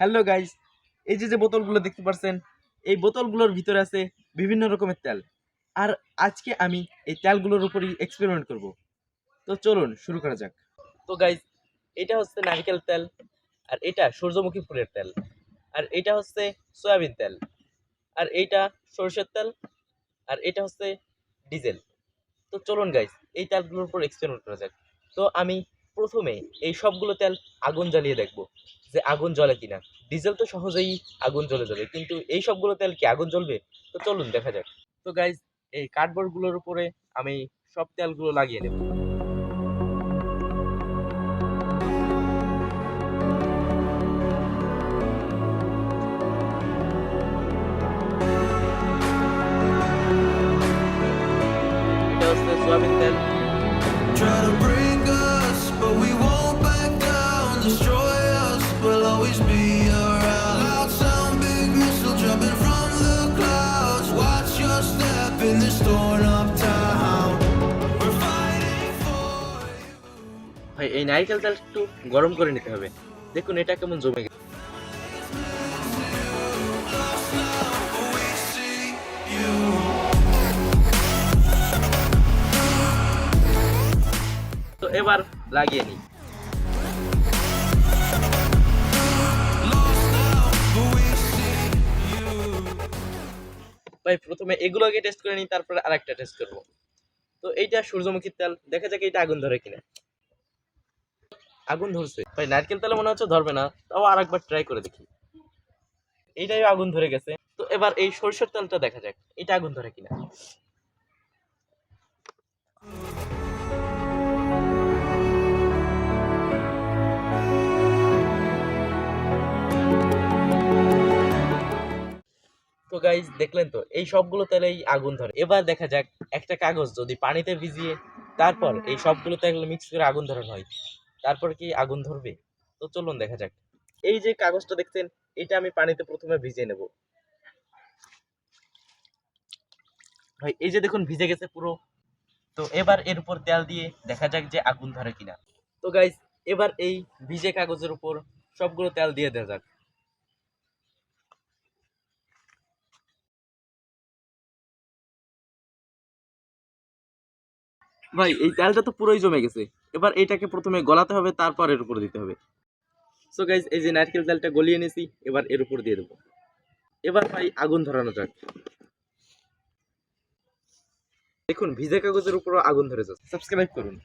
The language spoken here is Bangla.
হ্যালো গাইস, এই যে যে বোতলগুলো দেখতে পাচ্ছেন, এই বোতলগুলোর ভিতরে আছে বিভিন্ন রকমের তেল। আর আজকে আমি এই তেলগুলোর উপরই এক্সপেরিমেন্ট করব। তো চলুন শুরু করা যাক। তো গাইস, এটা হচ্ছে নারকেল তেল, আর এটা সূর্যমুখী ফুলের তেল, আর এটা হচ্ছে সয়াবিন তেল, আর এইটা সরষের তেল, আর এটা হচ্ছে ডিজেল। তো চলুন গাইস, এই তেলগুলোর উপর এক্সপেরিমেন্ট করা যাক। তো আমি প্রথমে এই সবগুলো তেল আগুন জ্বালিয়ে দেখব যে আগুন জ্বলে কিনা। ডিজেল তো সহজেই আগুন জ্বলে যাবে, কিন্তু এই সবগুলো তেল কি আগুন জ্বলবে? তো চলুন দেখা যাক। তো গাইস, এই কার্ডবোর্ড গুলোর উপরে আমি সব তেলগুলো লাগিয়ে নেব। এটা হচ্ছে সয়াবিন তেল। Try to bring us, but we won't back down. Destroy us, we'll always be around. Loud sound, big missile jumping from the clouds. Watch your step in this torn up town. We're fighting for you. ভাই, এই নারকেল তেল একটু গরম করে নিতে হবে। দেখুন এটা কেমন জমে গেছে। We see you. তো এবার লাগিয়ে নিই। ভাই, প্রথমে এগুলোকে টেস্ট করে নিই, তারপরে আরেকটা টেস্ট করব। তো এইটা সূর্যমুখীর তেল, দেখা যাক এটা আগুন ধরে কিনা। আগুন ধরছে ভাই, নারকেল তেলে মনে হচ্ছে ধরবে না, তাও আরেকবার ট্রাই করে দেখি। এইটাই আগুন ধরে গেছে। তো এবার এই সরষের তেলটা দেখা যাক এটা আগুন ধরে কিনা। তো গাইজ, দেখলেন তো এই সবগুলো তেলেই আগুন ধরে। এবার দেখা যাক একটা কাগজ যদি পানিতে ভিজিয়ে তারপর এই সবগুলো তেল মিক্স করে আগুন ধরানো হয়, তারপর কি আগুন ধরবে? তো চলুন দেখা যাক। এই যে কাগজটা দেখছেন, এটা আমি পানিতে প্রথমে ভিজিয়ে নেব। ভাই, এই যে দেখুন ভিজে গেছে পুরো। তো এবার এর উপর তেল দিয়ে দেখা যাক যে আগুন ধরে কিনা। তো গাইজ, এবার এই ভিজে কাগজের উপর সবগুলো তেল দিয়ে দেওয়া যাক। ভাই, এই তেলটা তো পুরোই জমে গেছে। এবার এটাকে প্রথমে গলাতে হবে, তারপর এর উপর দিতে হবে। সো গাইজ, এই যে নারকেল তেলটা গলিয়ে নিয়েছি, এবার এর উপর দিয়ে দেবো। এবার ভাই আগুন ধরানো যাক। দেখুন ভিজে কাগজের উপরও আগুন ধরে যাচ্ছে। সাবস্ক্রাইব করুন।